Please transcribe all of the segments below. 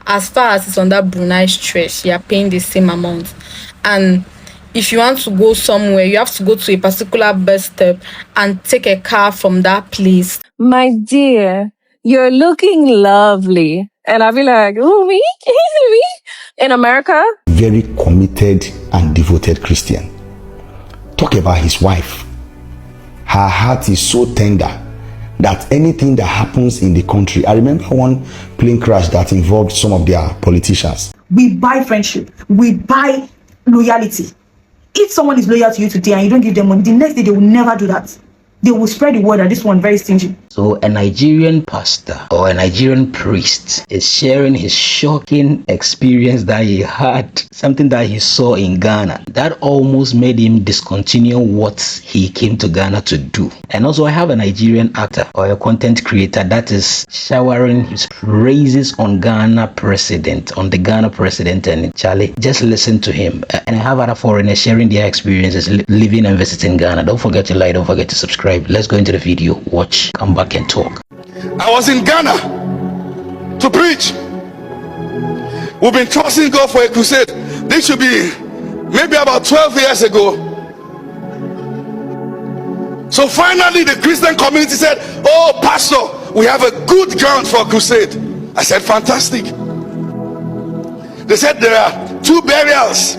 as far as it's on that Brunei stretch, you are paying the same amount. And if you want to go somewhere, you have to go to a particular bus stop and take a car from that place. My dear, you're looking lovely. And I'll be like, oh, me? Is it me? In America? Very committed and devoted Christian. Talk about his wife. Her heart is so tender that anything that happens in the country, I remember one plane crash that involved some of their politicians. We buy friendship. We buy loyalty. If someone is loyal to you today and you don't give them money, the next day they will never do that. They will spread the word that this one very stingy. So a Nigerian pastor or a Nigerian priest is sharing his shocking experience that he had, something that he saw in Ghana that almost made him discontinue what he came to Ghana to do. And also I have a Nigerian actor or a content creator that is showering his praises on the Ghana president, and Charlie, just listen to him. And I have other foreigners sharing their experiences living and visiting Ghana. Don't forget to like, don't forget to subscribe. Let's go into the video, watch, come back and talk. I was in Ghana to preach. We've been trusting God for a crusade. This should be maybe about 12 years ago. So finally the Christian community said, oh pastor, we have a good ground for a crusade. I said, fantastic. They said there are 2 burials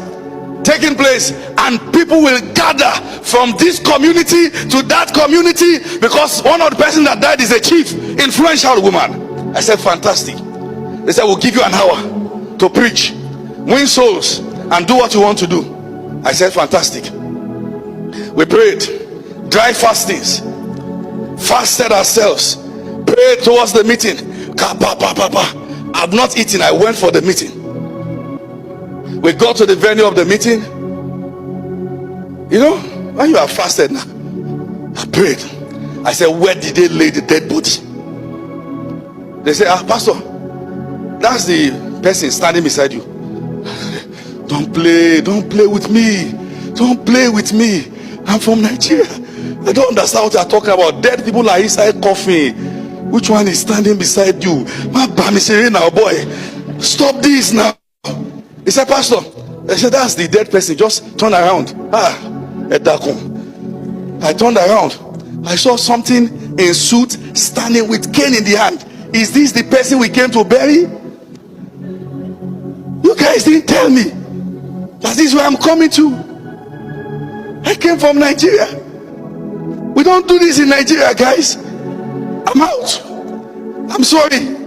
taking place and people will gather from this community to that community because one of the person that died is a chief, influential woman. I said, fantastic. They said, we'll give you an hour to preach, win souls, and do what you want to do. I said, fantastic. We prayed, dry fastings, fasted ourselves, prayed towards the meeting. I've not eaten. I went for the meeting. We got to the venue of the meeting. You know, when you are fasted now, I prayed. I said, where did they lay the dead body? They said, pastor, that's the person standing beside you. Don't play with me. Don't play with me. I'm from Nigeria. I don't understand what you're talking about. Dead people are inside coffin. Which one is standing beside you? My bamisere now, boy. Stop this now. He said, pastor, I said, that's the dead person. Just turn around. I turned around. I saw something in suit standing with cane in the hand. Is this the person we came to bury? You guys didn't tell me that this is where I'm coming to. I came from Nigeria. We don't do this in Nigeria, guys. I'm out. I'm sorry.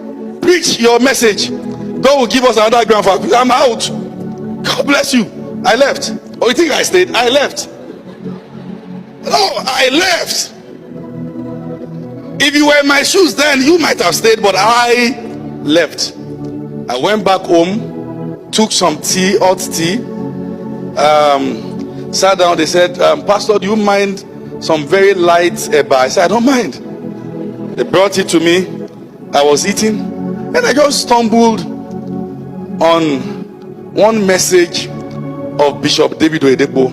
Preach your message. God will give us another ground for. I'm out. God bless you. I left. Oh, you think I stayed? I left. No, I left. If you were in my shoes then you might have stayed, but I left. I went back home, took some tea, hot tea, sat down. They said, pastor, do you mind some very light eba? I said, I don't mind. They brought it to me. I was eating and I just stumbled on one message of Bishop David Oyedepo.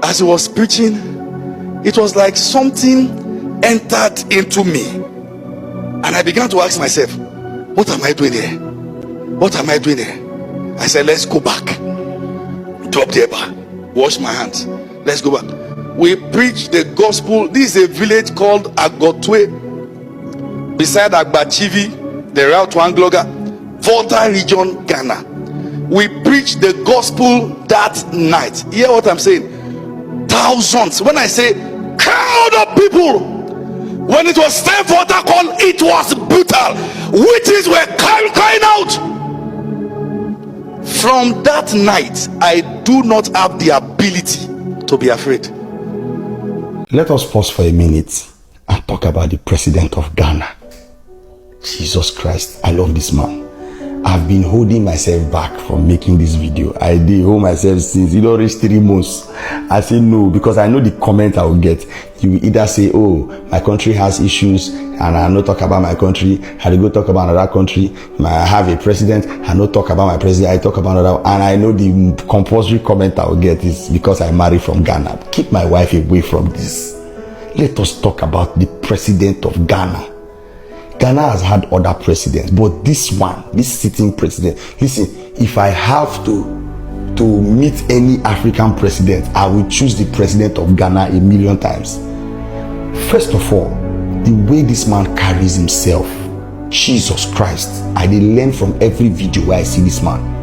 As he was preaching, it was like something entered into me, and I began to ask myself, what am I doing here? What am I doing here? I said, let's go back. Drop the eba, wash my hands, let's go back. We preach the gospel. This is a village called Agotwe, beside Agbachivi, the route to Angloga, Volta region, Ghana. We preach the gospel that night. Hear what I'm saying? Thousands. When I say crowd of people, when it was time for that call, it was brutal. Witches were crying out. From that night, I do not have the ability to be afraid. Let us pause for a minute and talk about the president of Ghana. Jesus Christ, I love this man. I've been holding myself back from making this video. I did hold myself since it already reached 3 months. I say no, because I know the comment I will get. You will either say, oh, my country has issues and I not talk about my country. I will go talk about another country. I have a president, I not talk about my president, I talk about another. And I know the compulsory comment I will get is because I married from Ghana. Keep my wife away from this. Let us talk about the president of Ghana. Ghana has had other presidents, but this one, this sitting president, listen, if I have to meet any African president, I will choose the president of Ghana a million times. First of all, the way this man carries himself, Jesus Christ, I did learn from every video where I see this man.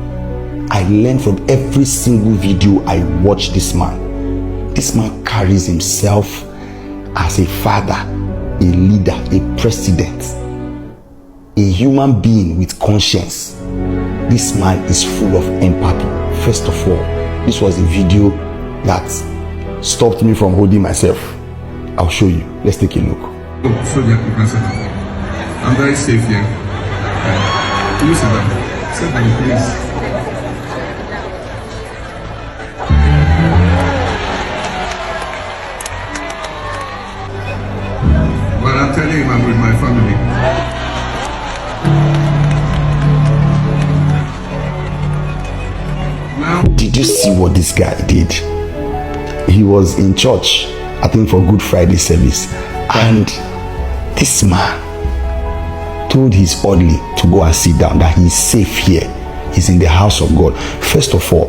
I learn from every single video I watch this man. This man carries himself as a father, a leader, a president, a human being with conscience. This man is full of empathy. First of all, this was a video that stopped me from holding myself. I'll show you. Let's take a look. I'm very safe here. Can you sit down? Sit down, please. But I'm telling you, I'm with my family. Now, did you see what this guy did? He was in church, I think for Good Friday service, and this man told his orderly to go and sit down, that he's safe here, he's in the house of God. First of all,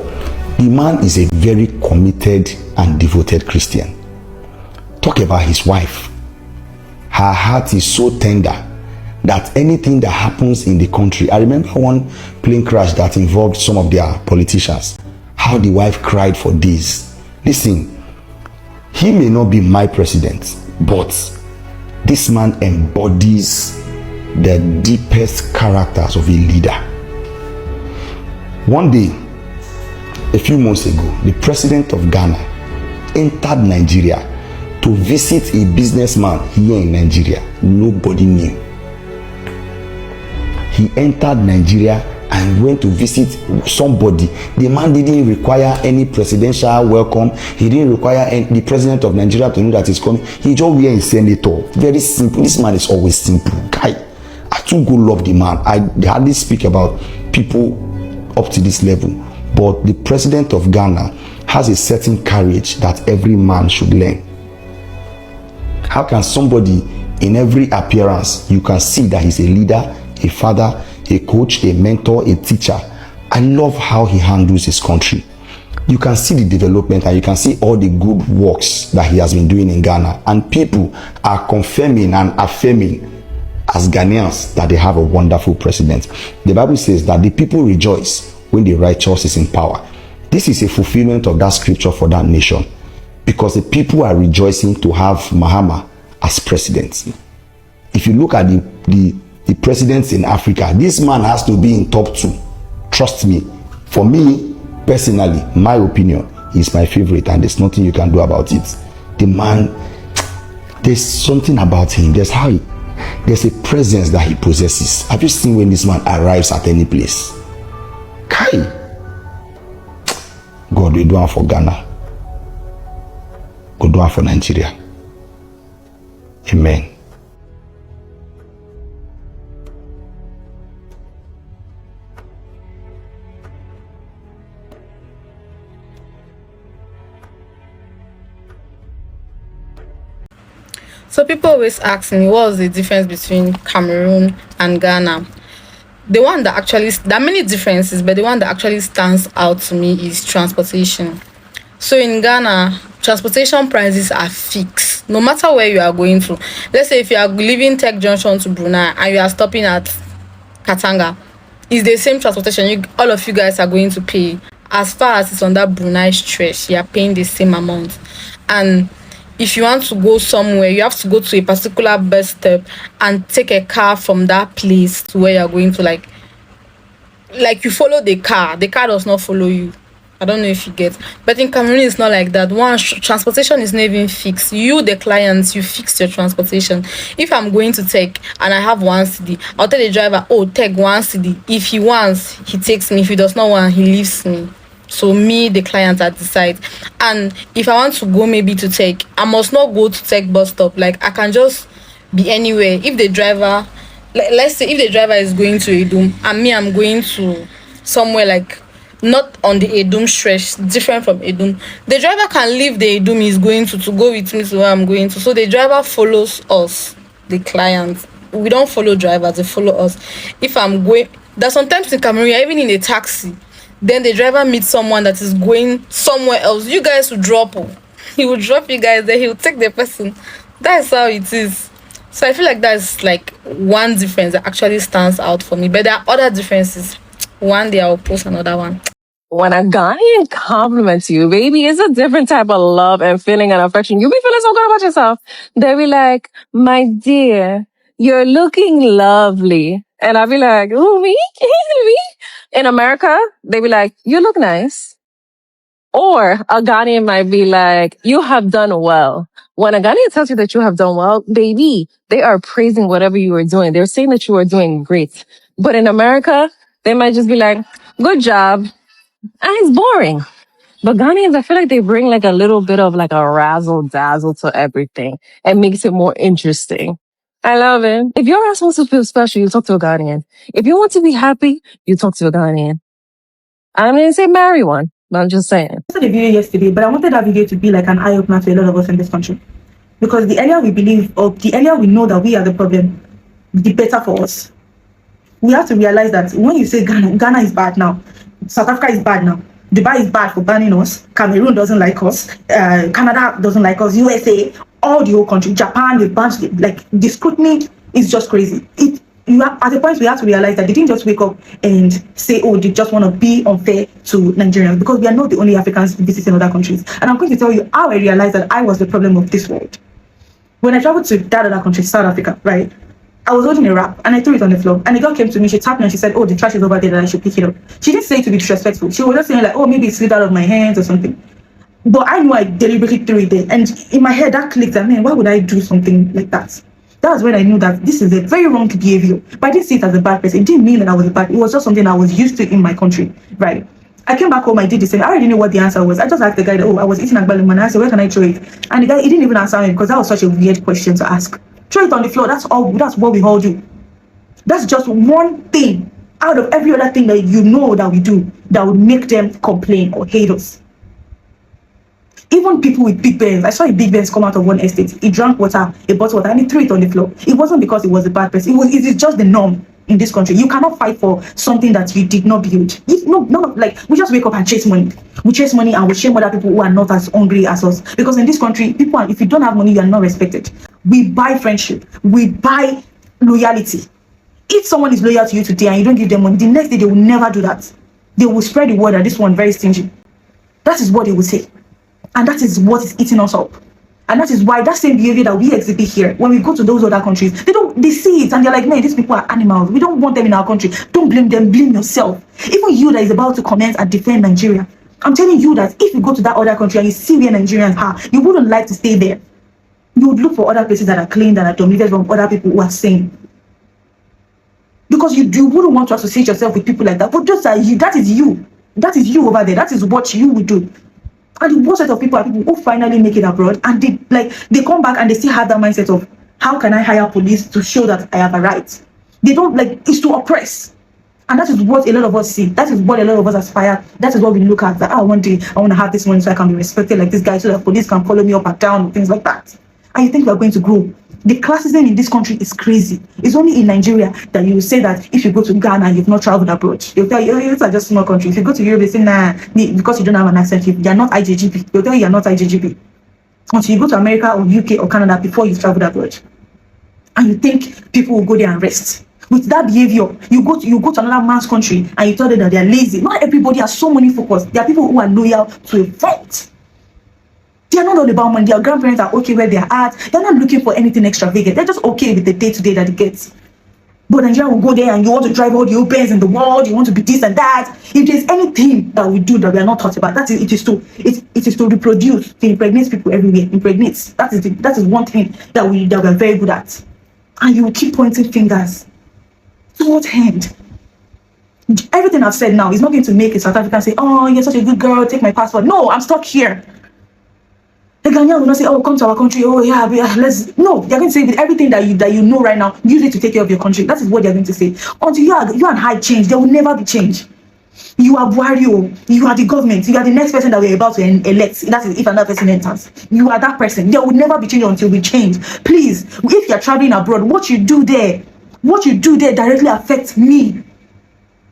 the man is a very committed and devoted Christian. Talk about his wife. Her heart is so tender that anything that happens in the country, I remember one plane crash that involved some of their politicians, how the wife cried for days. Listen, he may not be my president, but this man embodies the deepest characters of a leader. One day, a few months ago, the president of Ghana entered Nigeria to visit a businessman here in Nigeria. Nobody knew. He entered Nigeria and went to visit somebody. The man didn't require any presidential welcome. He didn't require the president of Nigeria to know that he's coming. He just were a senator. Very simple. This man is always simple. Guy, I too go love the man. I hardly speak about people up to this level. But the president of Ghana has a certain courage that every man should learn. How can somebody in every appearance, you can see that he's a leader, a father, a coach, a mentor, a teacher. I love how he handles his country. You can see the development and you can see all the good works that he has been doing in Ghana. And people are confirming and affirming as Ghanaians that they have a wonderful president. The Bible says that the people rejoice when the righteous is in power. This is a fulfillment of that scripture for that nation, because the people are rejoicing to have MAHAMA as president. If you look at the presidents in Africa, this man has to be in top 2. Trust me. For me, personally, my opinion, is my favorite and there's nothing you can do about it. The man, there's something about him. There's a presence that he possesses. Have you seen when this man arrives at any place? Kai! God will do it for Ghana. God do it for Nigeria. Amen. So people always ask me, what was the difference between Cameroon and Ghana? There are many differences, but the one that actually stands out to me is transportation. So in Ghana, transportation prices are fixed, no matter where you are going to. Let's say if you are leaving Tech Junction to Brunei and you are stopping at Katanga, it's the same transportation. All of you guys are going to pay. As far as it's on that Brunei stretch, you are paying the same amount. And if you want to go somewhere, you have to go to a particular bus stop and take a car from that place to where you're going to. Like you follow the car does not follow you. I don't know if you get. But in Cameroon, it's not like that. Transportation is not even fixed. You, the clients, you fix your transportation. If I'm going to Tech and I have 1 cedi, I'll tell the driver, oh, Tech 1 cedi. If he wants, he takes me. If he does not want, he leaves me. So me, the client, I decide. And if I want to go maybe to Tech, I must not go to Tech bus stop. Like I can just be anywhere. If the driver, let's say if the driver is going to Edum and me, I'm going to somewhere like not on the Edum stretch, different from Edum, the driver can leave the Edum he's going to go with me to where I'm going to. So the driver follows us, the client. we don't follow drivers, they follow us. If I'm going, there's sometimes in Cameroon, even in a taxi, then the driver meets someone that is going somewhere else. You guys will drop. He will drop you guys, then he will take the person. That's how it is. So I feel like that's like one difference that actually stands out for me. But there are other differences. One day I'll post another one. When a Ghanaian compliments you, baby, it's a different type of love and feeling and affection. You be feeling so good about yourself. They be like, my dear, you're looking lovely. And I be like, who, me? Me? In America, they be like, you look nice. Or a Ghanaian might be like, you have done well. When a Ghanaian tells you that you have done well, baby, they are praising whatever you are doing. They're saying that you are doing great. But in America, they might just be like, good job. And it's boring. But Ghanaians, I feel like they bring like a little bit of like a razzle dazzle to everything and makes it more interesting. I love it. If your ass wants to feel special, you talk to a Ghanaian. If you want to be happy, you talk to a Ghanaian. I didn't say marry one, but I'm just saying. I saw the video yesterday, but I wanted that video to be like an eye-opener to a lot of us in this country. Because the earlier we believe, or the earlier we know that we are the problem, the better for us. We have to realize that when you say Ghana is bad now, South Africa is bad now, Dubai is bad for banning us, Cameroon doesn't like us, Canada doesn't like us, USA, all the whole country, Japan, the bunch, like the scrutiny is just crazy. At a point we have to realize that they didn't just wake up and say, oh, they just want to be unfair to Nigerians, because we are not the only Africans visiting other countries. And I'm going to tell you how I realized that I was the problem of this world. When I traveled to that other country, South Africa, right? I was holding a wrap and I threw it on the floor. And a girl came to me, she tapped me and she said, oh, the trash is over there, that I should pick it up. She didn't say it to be disrespectful. She was just saying like, oh, maybe it slid out of my hands or something. But I knew I deliberately threw it there. And in my head, that clicked. I mean, why would I do something like that? That was when I knew that this is a very wrong behavior. But I didn't see it as a bad person. It didn't mean that I was a bad. It was just something I was used to in my country, right? I came back home, I did the same. I already knew what the answer was. I just asked the guy that, oh, I was eating agbalum and I said, where can I throw it? And the guy, he didn't even answer me because that was such a weird question to ask. Throw it on the floor. That's all. That's what we all do. That's just one thing out of every other thing that you know that we do that would make them complain or hate us. Even people with big Benz. I saw a big Benz come out of one estate. He drank water, he bought water, and he threw it on the floor. It wasn't because he was a bad person. It is just the norm in this country. You cannot fight for something that you did not build. Like we just wake up and chase money. We chase money and we shame other people who are not as hungry as us. Because in this country, people, if you don't have money, you are not respected. We buy friendship. We buy loyalty. If someone is loyal to you today and you don't give them money, the next day they will never do that. They will spread the word that this one very stingy. That is what they will say. And that is what is eating us up. And that is why that same behavior that we exhibit here, when we go to those other countries, they see it and they're like, man, these people are animals. We don't want them in our country. Don't blame them, blame yourself. Even you that is about to comment and defend Nigeria, I'm telling you that if you go to that other country and you see where Nigerians are, you wouldn't like to stay there. You would look for other places that are clean, that are dominated from other people who are sane. Because you wouldn't want to associate yourself with people like that. But just that is you. That is you over there. That is what you would do. And the worst set of people are people who finally make it abroad and they come back and they still have that mindset of, how can I hire police to show that I have a right? They don't it's to oppress. And that is what a lot of us see. That is what a lot of us aspire. That is what we look at. That one day I want to have this money so I can be respected like this guy, so that police can follow me up and down, things like that. And you think we are going to grow? The classism in this country is crazy. It's only in Nigeria that you say that if you go to Ghana and you've not traveled abroad, they'll tell you, these are just small countries. If you go to Europe, they say, nah, because you don't have an accent, you're not IJGP. They'll tell you you're not IJGP. Until you go to America or UK or Canada before you've traveled abroad. And you think people will go there and rest. With that behavior, you go to another man's country and you tell them that they're lazy. Not everybody has so money focused. There are people who are loyal to a fault. They are not all about money. Their grandparents are okay where they are at. They're not looking for anything extravagant. They're just okay with the day-to-day that they get. But Nigeria will go there and you want to drive all the Benz in the world. You want to be this and that. If there's anything that we do that we are not taught about, it is to reproduce, to impregnate people everywhere. Impregnates. That is one thing that we are very good at. And you will keep pointing fingers. To what end? Everything I've said now is not going to make a South African say, oh, you're such a good girl, take my passport. No, I'm stuck here. The Ghanaian will not say, oh, come to our country, oh yeah, let's. No, they're going to say with everything that you know right now, use it to take care of your country. That is what they're going to say. Until you and I change, there will never be change. You are Buhari. You are the government. You are the next person that we're about to elect. That is if another person enters. You are that person. There will never be change until we change. Please, if you're traveling abroad, what you do there directly affects me.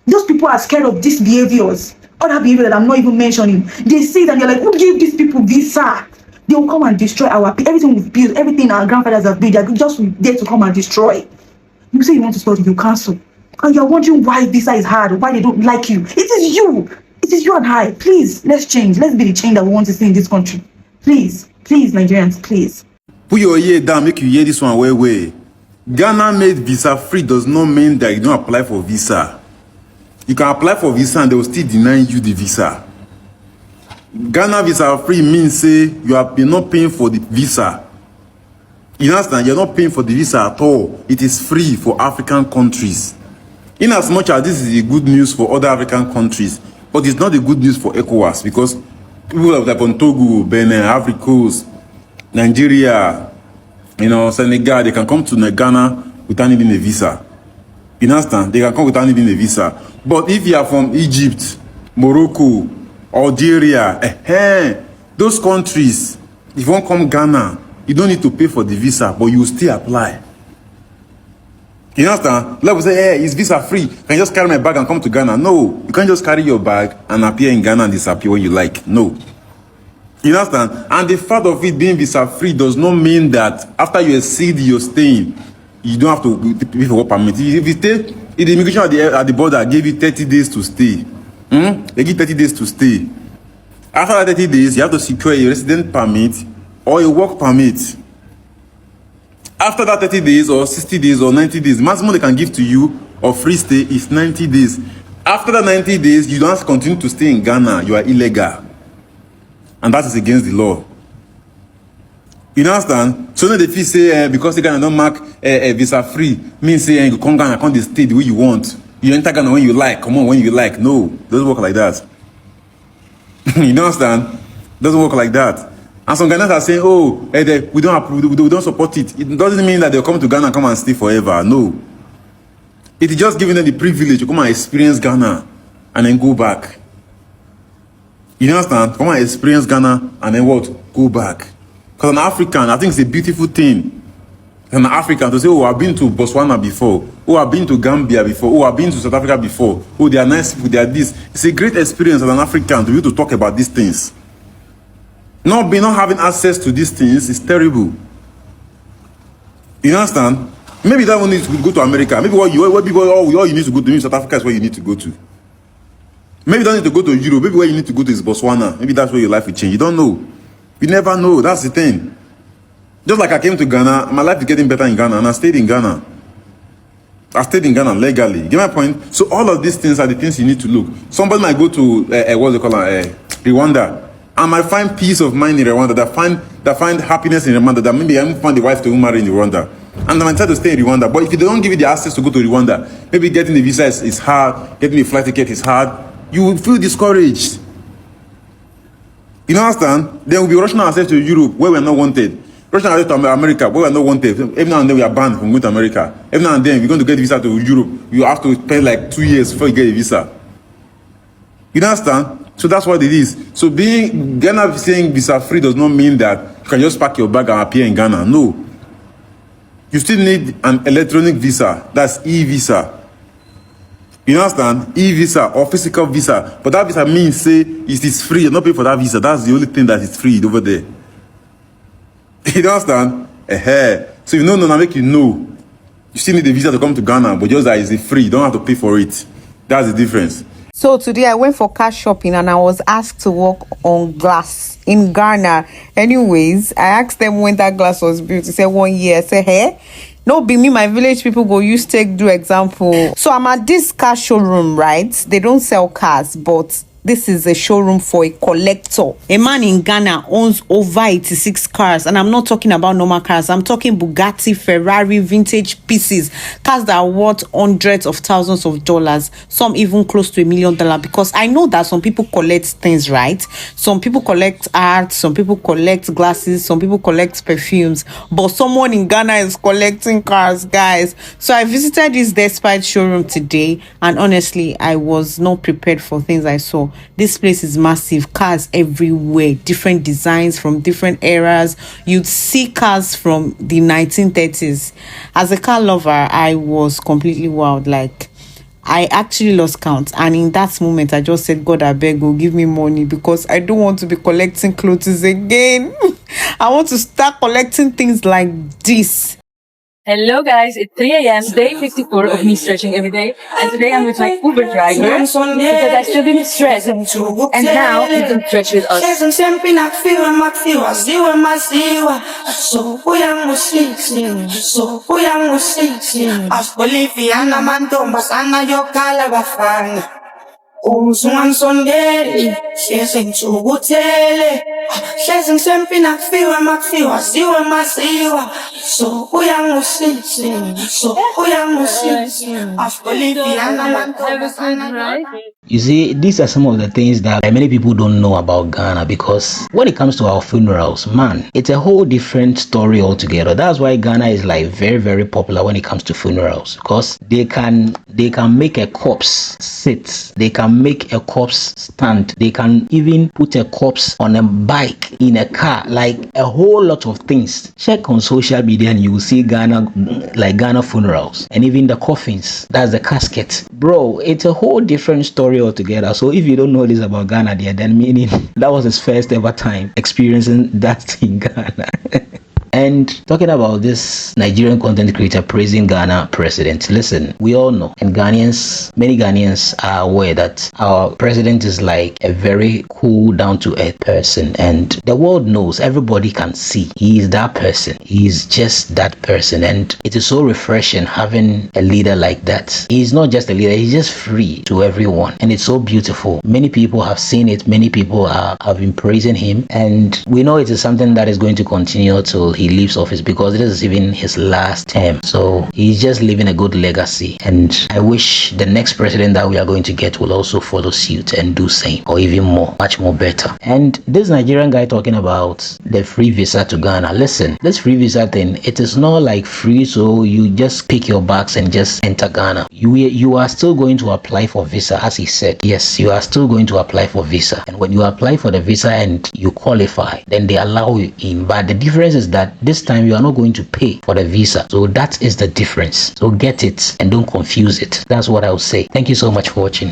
Those people are scared of these behaviors. Other behavior that I'm not even mentioning. They see it and they're like, who gave these people visa? They will come and destroy everything we've built, everything our grandfathers have built. They're just there to come and destroy. You say you want to study, you cancel. And you're wondering why visa is hard, why they don't like you. It is you. It is you and I. Please, let's change. Let's be the change that we want to see in this country. Please, Nigerians, please. Put your ear down, make you hear this one way. Ghana made visa free does not mean that you don't apply for visa. You can apply for visa and they will still deny you the visa. Ghana visa free means say you're not paying for the visa. You understand? You're not paying for the visa at all. It is free for African countries. In as much as this is a good news for other African countries, but it's not a good news for ECOWAS because people like Togo, Benin, Ivory Coast, Nigeria, Senegal, they can come to Ghana without needing a visa. You understand? They can come without needing a visa. But if you are from Egypt, Morocco, Algeria, those countries, if you want to come Ghana, you don't need to pay for the visa, but you still apply. You understand? Let us say, hey, it's visa free. Can you just carry my bag and come to Ghana? No, you can't just carry your bag and appear in Ghana and disappear when you like. No. You understand? And the fact of it being visa free does not mean that after you exceed your staying, you don't have to pay for work permit. If you stay, if the immigration at the border gave you 30 days to stay, they give 30 days to stay. After that 30 days, you have to secure a resident permit or a work permit. After that 30 days or 60 days or 90 days, maximum they can give to you of free stay is 90 days. After that 90 days, you don't have to continue to stay in Ghana. You are illegal. And that is against the law. You understand? So now the fee say because the Ghana don't mark visa free, means say you come Ghana, come stay the way you want. You enter Ghana when you like, come on when you like. No, it doesn't work like that. You understand? It doesn't work like that. And some Ghanaians are saying, oh, we don't approve, we don't support it. It doesn't mean that they'll come to Ghana and come and stay forever. No. It is just giving them the privilege to come and experience Ghana and then go back. You understand? Come and experience Ghana and then what? Go back. Because an African, I think it's a beautiful thing. An African to say, oh, I've been to Botswana before. Oh, I've been to Gambia before. Oh, I've been to South Africa before. Oh, they are nice people, they are this. It's a great experience as an African to be able to talk about these things. Not having access to these things is terrible. You understand? Maybe you don't need to go to America. Maybe all you need to go to South Africa is where you need to go to. Maybe you don't need to go to Europe. Maybe where you need to go to is Botswana. Maybe that's where your life will change. You don't know. You never know. That's the thing. Just like I came to Ghana, my life is getting better in Ghana, and I stayed in Ghana. I stayed in Ghana legally. Get my point? So all of these things are the things you need to look. Somebody might go to Rwanda. And might find peace of mind in Rwanda, that find happiness in Rwanda, that maybe I even find the wife to marry in Rwanda. And they might try to stay in Rwanda. But if you don't give you the access to go to Rwanda, maybe getting the visa is hard, getting the flight ticket is hard, you will feel discouraged. You understand? Then we'll be rushing ourselves to Europe, where we are not wanted. Rushing ourselves to America, where we are not wanted. Every now and then we are banned from going to America. Every now and then we're going to get a visa to Europe. You have to spend like 2 years before you get a visa. You understand? So that's what it is. So being Ghana saying visa free does not mean that you can just pack your bag and appear in Ghana. No. You still need an electronic visa. That's e-visa. You understand? E-visa or physical visa. But that visa means say it is free. You're not paying for that visa. That's the only thing that is free over there. You understand? So if you know, make you know. You still need a visa to come to Ghana, but just that it's free. You don't have to pay for it. That's the difference. So today I went for car shopping and I was asked to work on glass in Ghana. Anyways, I asked them when that glass was built. They said 1 year. I said, hey, no be me, my village people go use take do example. So I'm at this car showroom, right? They don't sell cars, but this is a showroom for a collector. A man in Ghana owns over 86 cars, and I'm not talking about normal cars. I'm talking Bugatti, Ferrari, vintage pieces, cars that are worth hundreds of thousands of dollars, some even close to $1 million. Because I know that some people collect things, right? Some people collect art, some people collect glasses, some people collect perfumes, but someone in Ghana is collecting cars, guys. So I visited this Despite showroom today, and honestly, I was not prepared for things I saw. This place is massive, cars everywhere, different designs from different eras. You'd see cars from the 1930s. As a car lover, I was completely wild. Like, I actually lost count, and in that moment I just said, God, I beg, go give me money, because I don't want to be collecting clothes again. I want to start collecting things like this. Hello guys, it's 3 a.m. day 54 of me stretching every day, and today I'm with my Uber driver because I still didn't stretch, and now he can stretch with us. You see, these are some of the things that many people don't know about Ghana, because when it comes to our funerals, man, it's a whole different story altogether. That's why Ghana is like very, very popular when it comes to funerals, because they can make a corpse sit, they can make a corpse stand, they can even put a corpse on a bike, in a car, like a whole lot of things. Check on social media and you will see Ghana funerals, and even the coffins, that's the casket. Bro, it's a whole different story altogether. So if you don't know this about Ghana, then meaning that was his first ever time experiencing that in Ghana. And talking about this Nigerian content creator praising Ghana president, listen, we all know, and many Ghanaians are aware that our president is like a very cool, down-to-earth person, and the world knows, everybody can see he is that person. He is just that person, and it is so refreshing having a leader like that. He's not just a leader, he's just free to everyone, and it's so beautiful. Many people have seen it, many people have been praising him, and we know it is something that is going to continue till he leaves office, because this is even his last term. So he's just leaving a good legacy, and I wish the next president that we are going to get will also follow suit and do same, or even more, much more better. And this Nigerian guy talking about the free visa to Ghana, listen, this free visa thing, it is not like free so you just pick your bags and just enter Ghana. You are still going to apply for visa, as he said. Yes, you are still going to apply for visa, and when you apply for the visa and you qualify, then they allow you in. But the difference is that this time you are not going to pay for the visa. So that is the difference. So get it and don't confuse it. That's what I would say. Thank you so much for watching.